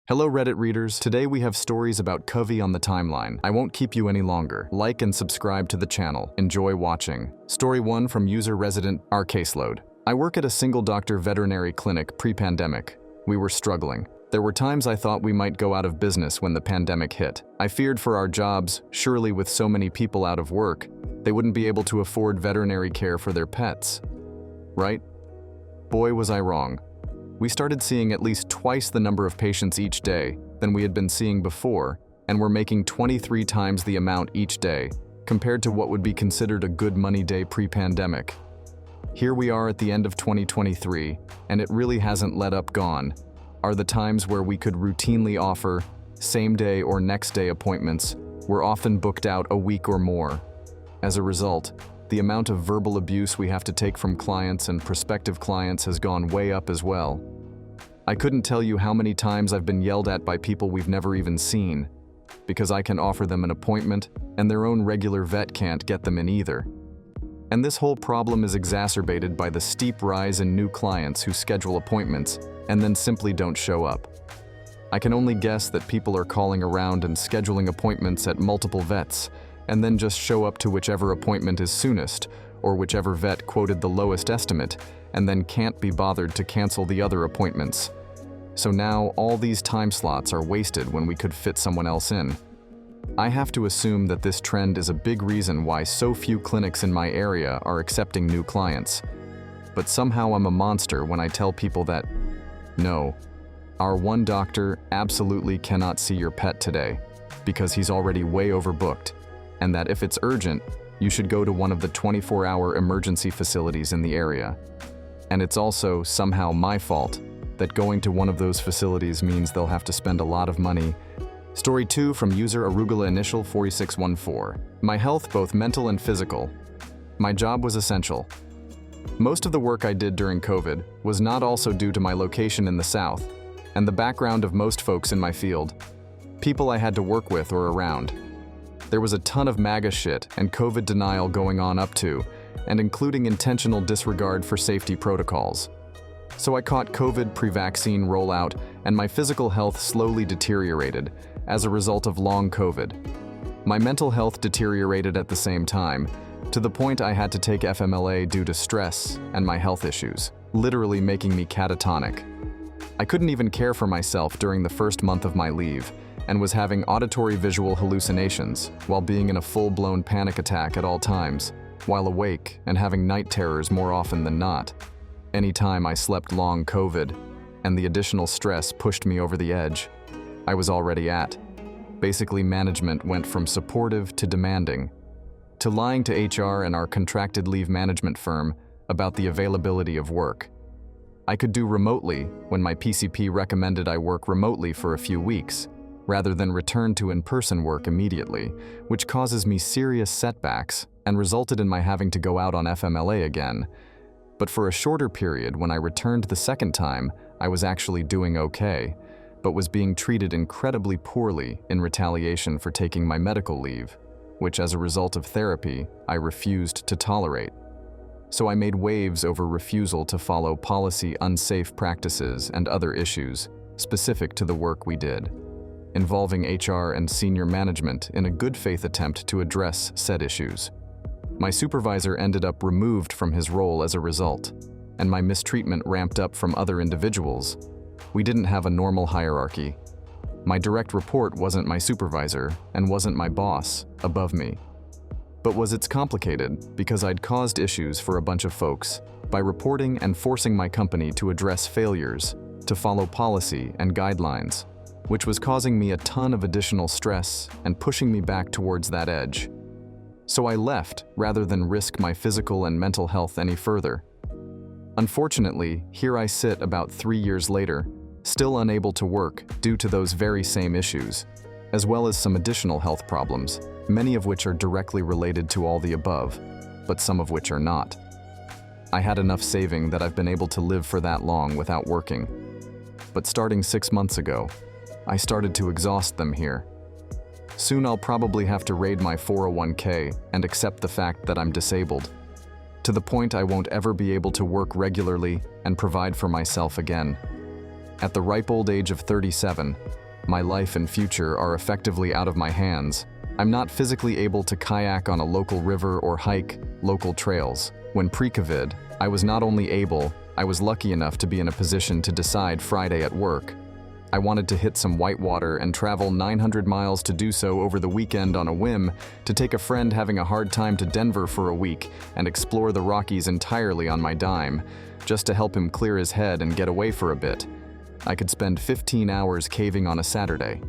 Hello Reddit readers, today we have stories about Covey on the timeline. I won't keep you any longer. Like and subscribe to the channel. Enjoy watching. Story 1 from user resident, our caseload. I work at a single doctor veterinary clinic pre-pandemic. We were struggling. There were times I thought we might go out of business when the pandemic hit. I feared for our jobs, surely with so many people out of work, they wouldn't be able to afford veterinary care for their pets. Right? Boy, was I wrong. We started seeing at least twice the number of patients each day than we had been seeing before, and were making 23 times the amount each day, compared to what would be considered a good money day pre-pandemic. Here we are at the end of 2023, and it really hasn't let up. Gone are the times where we could routinely offer same-day or next-day appointments were often booked out a week or more. As a result, the amount of verbal abuse we have to take from clients and prospective clients has gone way up as well. I couldn't tell you how many times I've been yelled at by people we've never even seen, because I can offer them an appointment and their own regular vet can't get them in either. And this whole problem is exacerbated by the steep rise in new clients who schedule appointments and then simply don't show up. I can only guess that people are calling around and scheduling appointments at multiple vets, and then just show up to whichever appointment is soonest, or whichever vet quoted the lowest estimate, and then can't be bothered to cancel the other appointments. So now all these time slots are wasted when we could fit someone else in. I have to assume that this trend is a big reason why so few clinics in my area are accepting new clients. But somehow I'm a monster when I tell people that, no, our one doctor absolutely cannot see your pet today, because he's already way overbooked, and that if it's urgent, you should go to one of the 24-hour emergency facilities in the area. And it's also somehow my fault that going to one of those facilities means they'll have to spend a lot of money. Story 2 from user Arugula Initial 4614. My health, both mental and physical. My job was essential. Most of the work I did during COVID was not also due to my location in the South and the background of most folks in my field, people I had to work with or around. There was a ton of MAGA shit and COVID denial going on up to, and including intentional disregard for safety protocols. So I caught COVID pre-vaccine rollout, and my physical health slowly deteriorated as a result of long COVID. My mental health deteriorated at the same time, to the point I had to take FMLA due to stress and my health issues, literally making me catatonic. I couldn't even care for myself during the first month of my leave, and was having auditory visual hallucinations while being in a full-blown panic attack at all times, while awake and having night terrors more often than not. Anytime I slept long COVID, and the additional stress pushed me over the edge I was already at. Basically, management went from supportive to demanding, to lying to HR and our contracted leave management firm about the availability of work. I could do remotely when my PCP recommended I work remotely for a few weeks, rather than return to in-person work immediately, which causes me serious setbacks and resulted in my having to go out on FMLA again. But for a shorter period, when I returned the second time, I was actually doing okay, but was being treated incredibly poorly in retaliation for taking my medical leave, which as a result of therapy, I refused to tolerate. So I made waves over refusal to follow policy unsafe practices and other issues specific to the work we did, involving HR and senior management in a good faith attempt to address said issues. My supervisor ended up removed from his role as a result, and my mistreatment ramped up from other individuals. We didn't have a normal hierarchy. My direct report wasn't my supervisor and wasn't my boss above me. But was it's complicated because I'd caused issues for a bunch of folks by reporting and forcing my company to address failures, to follow policy and guidelines, which was causing me a ton of additional stress and pushing me back towards that edge. So I left rather than risk my physical and mental health any further. Unfortunately, here I sit about 3 years later, still unable to work due to those very same issues, as well as some additional health problems, many of which are directly related to all the above, but some of which are not. I had enough saving that I've been able to live for that long without working. But starting 6 months ago, I started to exhaust them here. Soon I'll probably have to raid my 401k and accept the fact that I'm disabled, to the point I won't ever be able to work regularly and provide for myself again. At the ripe old age of 37, my life and future are effectively out of my hands. I'm not physically able to kayak on a local river or hike local trails. When pre-COVID, I was not only able, I was lucky enough to be in a position to decide Friday at work. I wanted to hit some whitewater and travel 900 miles to do so over the weekend on a whim, to take a friend having a hard time to Denver for a week and explore the Rockies entirely on my dime, just to help him clear his head and get away for a bit. I could spend 15 hours caving on a Saturday.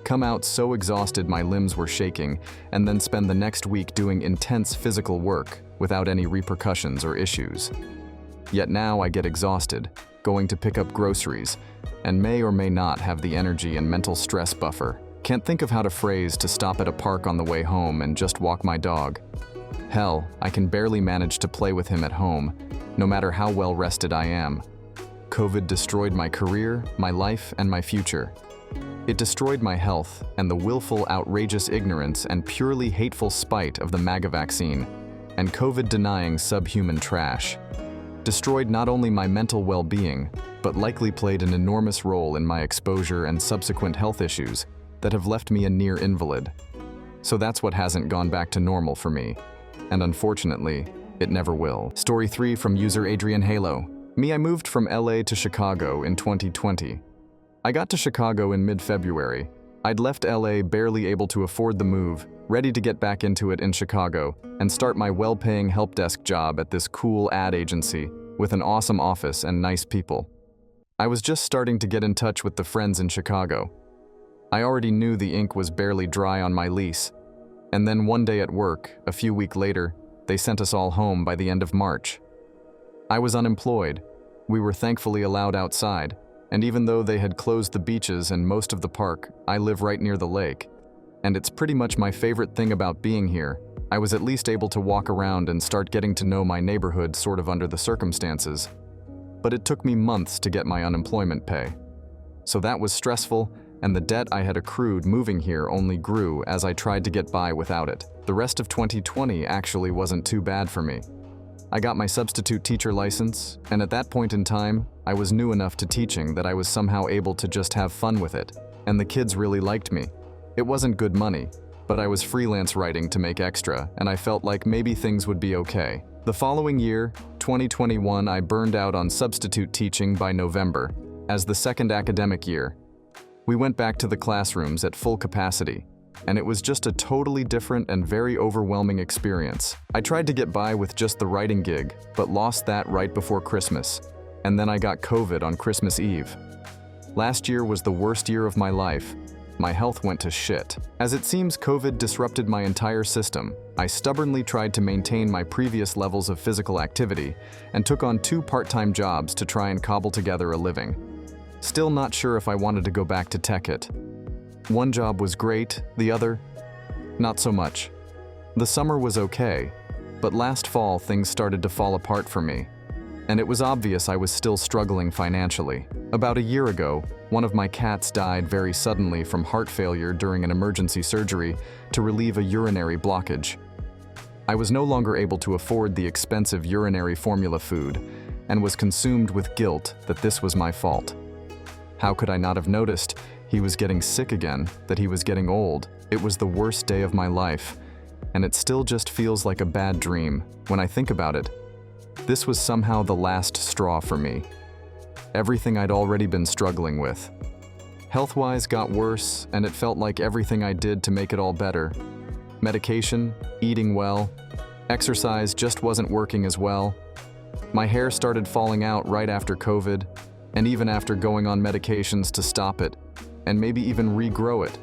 Come out so exhausted my limbs were shaking, and then spend the next week doing intense physical work without any repercussions or issues. Yet now I get exhausted, going to pick up groceries, and may or may not have the energy and mental stress buffer. Can't think of how to phrase to stop at a park on the way home and just walk my dog. Hell, I can barely manage to play with him at home, no matter how well rested I am. COVID destroyed my career, my life, and my future. It destroyed my health and the willful, outrageous ignorance and purely hateful spite of the MAGA vaccine and COVID-denying subhuman trash. Destroyed not only my mental well-being, but likely played an enormous role in my exposure and subsequent health issues that have left me a near invalid. So that's what hasn't gone back to normal for me. And unfortunately, it never will. Story 3 from user Adrian Halo. I moved from LA to Chicago in 2020. I got to Chicago in mid-February. I'd left LA barely able to afford the move, ready to get back into it in Chicago and start my well-paying help desk job at this cool ad agency with an awesome office and nice people. I was just starting to get in touch with the friends in Chicago. I already knew the ink was barely dry on my lease. And then one day at work, a few weeks later, they sent us all home by the end of March. I was unemployed. We were thankfully allowed outside, and even though they had closed the beaches and most of the park, I live right near the lake. And it's pretty much my favorite thing about being here. I was at least able to walk around and start getting to know my neighborhood sort of under the circumstances. But it took me months to get my unemployment pay. So that was stressful, and the debt I had accrued moving here only grew as I tried to get by without it. The rest of 2020 actually wasn't too bad for me. I got my substitute teacher license, and at that point in time, I was new enough to teaching that I was somehow able to just have fun with it, and the kids really liked me. It wasn't good money, but I was freelance writing to make extra, and I felt like maybe things would be okay. The following year, 2021, I burned out on substitute teaching by November, as the second academic year. We went back to the classrooms at full capacity, and it was just a totally different and very overwhelming experience. I tried to get by with just the writing gig, but lost that right before Christmas, and then I got COVID on Christmas Eve. Last year was the worst year of my life. My health went to shit. As it seems COVID disrupted my entire system, I stubbornly tried to maintain my previous levels of physical activity and took on 2 part-time jobs to try and cobble together a living. Still not sure if I wanted to go back to TechIt. One job was great, the other, not so much. The summer was okay, but last fall things started to fall apart for me, and it was obvious I was still struggling financially. About a year ago, one of my cats died very suddenly from heart failure during an emergency surgery to relieve a urinary blockage. I was no longer able to afford the expensive urinary formula food and was consumed with guilt that this was my fault. How could I not have noticed? He was getting sick again, that he was getting old. It was the worst day of my life, and it still just feels like a bad dream when I think about it. This was somehow the last straw for me. Everything I'd already been struggling with. Health-wise got worse, and it felt like everything I did to make it all better. Medication, eating well, exercise just wasn't working as well. My hair started falling out right after COVID, and even after going on medications to stop it, and maybe even regrow it.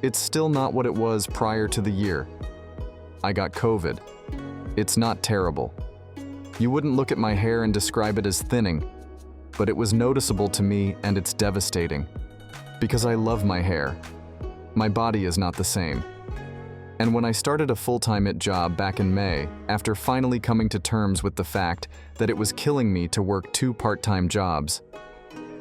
It's still not what it was prior to the year. I got COVID. It's not terrible. You wouldn't look at my hair and describe it as thinning, but it was noticeable to me and it's devastating. Because I love my hair. My body is not the same. And when I started a full-time job back in May, after finally coming to terms with the fact that it was killing me to work 2 part-time jobs,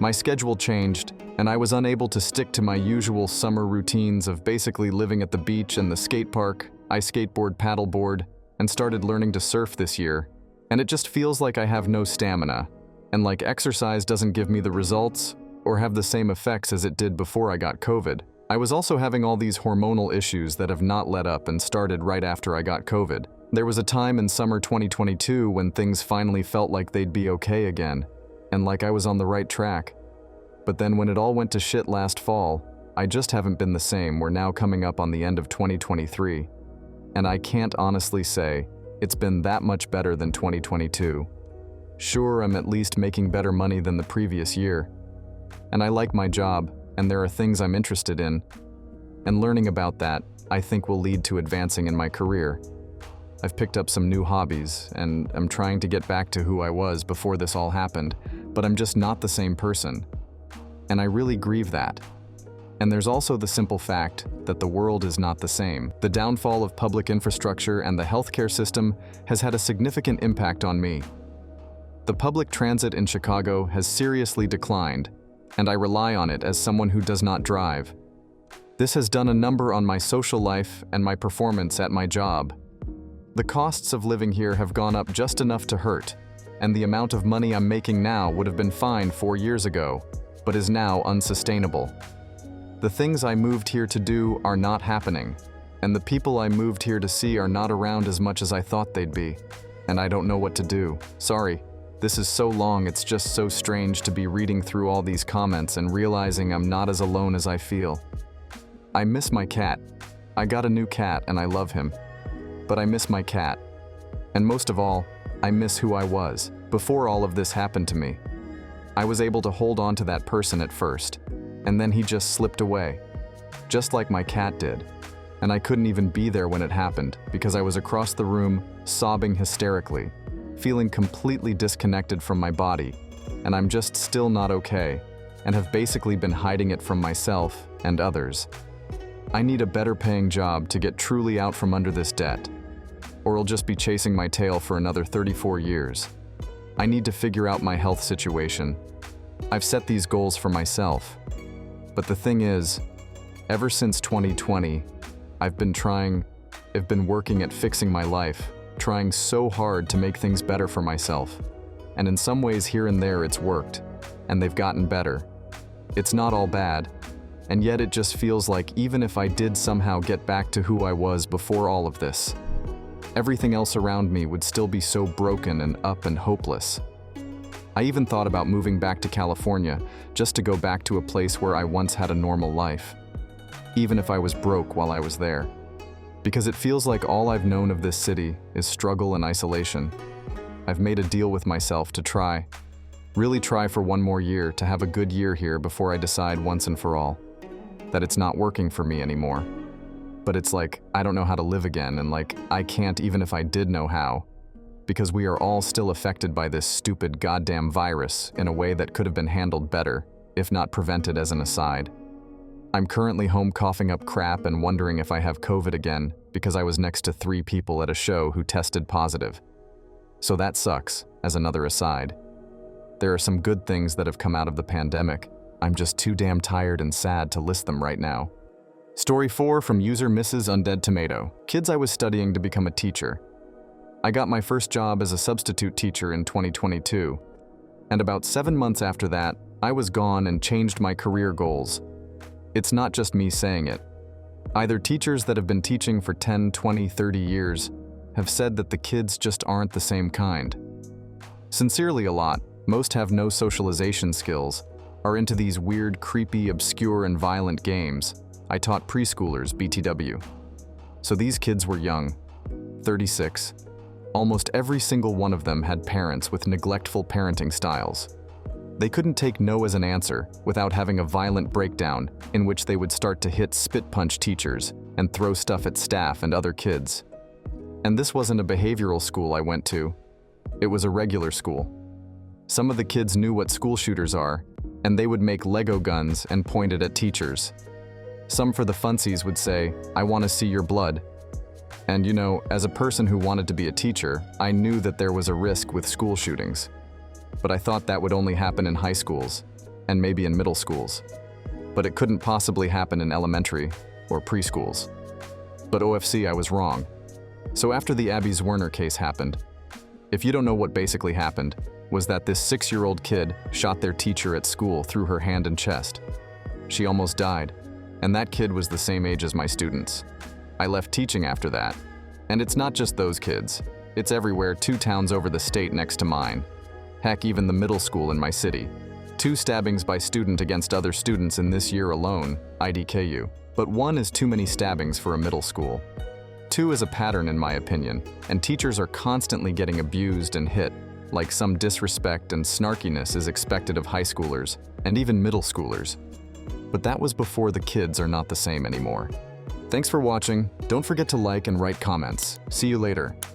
my schedule changed, and I was unable to stick to my usual summer routines of basically living at the beach and the skate park. I skateboard, paddleboard, and started learning to surf this year, and it just feels like I have no stamina. And like exercise doesn't give me the results or have the same effects as it did before I got COVID. I was also having all these hormonal issues that have not let up and started right after I got COVID. There was a time in summer 2022 when things finally felt like they'd be okay again, and like I was on the right track. But then when it all went to shit last fall, I just haven't been the same. We're now coming up on the end of 2023, and I can't honestly say it's been that much better than 2022. Sure, I'm at least making better money than the previous year, and I like my job, and there are things I'm interested in, and learning about that, I think, will lead to advancing in my career. I've picked up some new hobbies, and I'm trying to get back to who I was before this all happened, but I'm just not the same person. And I really grieve that. And there's also the simple fact that the world is not the same. The downfall of public infrastructure and the healthcare system has had a significant impact on me. The public transit in Chicago has seriously declined, and I rely on it as someone who does not drive. This has done a number on my social life and my performance at my job. The costs of living here have gone up just enough to hurt, and the amount of money I'm making now would have been fine 4 years ago, but is now unsustainable. The things I moved here to do are not happening, and the people I moved here to see are not around as much as I thought they'd be, and I don't know what to do. Sorry. This is so long, it's just so strange to be reading through all these comments and realizing I'm not as alone as I feel. I miss my cat. I got a new cat and I love him. But I miss my cat. And most of all, I miss who I was before all of this happened to me. I was able to hold on to that person at first, and then he just slipped away, just like my cat did. And I couldn't even be there when it happened because I was across the room, sobbing hysterically, feeling completely disconnected from my body, and I'm just still not okay, and have basically been hiding it from myself and others. I need a better paying job to get truly out from under this debt, or I'll just be chasing my tail for another 34 years. I need to figure out my health situation. I've set these goals for myself, but the thing is, ever since 2020, I've been working at fixing my life, trying so hard to make things better for myself. And in some ways here and there it's worked, and they've gotten better. It's not all bad, and yet it just feels like even if I did somehow get back to who I was before all of this, everything else around me would still be so broken and up and hopeless. I even thought about moving back to California just to go back to a place where I once had a normal life, even if I was broke while I was there. Because it feels like all I've known of this city is struggle and isolation. I've made a deal with myself to really try for one more year to have a good year here before I decide once and for all that it's not working for me anymore. But it's like, I don't know how to live again, and like, I can't even if I did know how, because we are all still affected by this stupid goddamn virus in a way that could have been handled better, if not prevented as an aside. I'm currently home coughing up crap and wondering if I have COVID again because I was next to 3 people at a show who tested positive. So that sucks, as another aside. There are some good things that have come out of the pandemic. I'm just too damn tired and sad to list them right now. Story 4 from user Mrs. Undead Tomato. Kids, I was studying to become a teacher. I got my first job as a substitute teacher in 2022. And about 7 months after that, I was gone and changed my career goals. It's not just me saying it. Either teachers that have been teaching for 10, 20, 30 years have said that the kids just aren't the same kind. Sincerely a lot, most have no socialization skills, are into these weird, creepy, obscure, and violent games. I taught preschoolers, BTW. So these kids were young, 36. Almost every single one of them had parents with neglectful parenting styles. They couldn't take no as an answer without having a violent breakdown in which they would start to hit spit punch teachers and throw stuff at staff and other kids. And this wasn't a behavioral school I went to. It was a regular school. Some of the kids knew what school shooters are, and they would make Lego guns and point it at teachers. Some for the funsies would say, "I want to see your blood." And you know, as a person who wanted to be a teacher, I knew that there was a risk with school shootings. But I thought that would only happen in high schools, and maybe in middle schools. But it couldn't possibly happen in elementary or preschools. But OFC, I was wrong. So after the Abby Zwerner case happened, if you don't know what basically happened, was that this 6-year-old kid shot their teacher at school through her hand and chest. She almost died, and that kid was the same age as my students. I left teaching after that. And it's not just those kids. It's everywhere, 2 towns over the state next to mine. Heck, even the middle school in my city. 2 stabbings by student against other students in this year alone, IDKU. But 1 is too many stabbings for a middle school. 2 is a pattern in my opinion, and teachers are constantly getting abused and hit, like some disrespect and snarkiness is expected of high schoolers, and even middle schoolers. But that was before the kids are not the same anymore. Thanks for watching. Don't forget to like and write comments. See you later.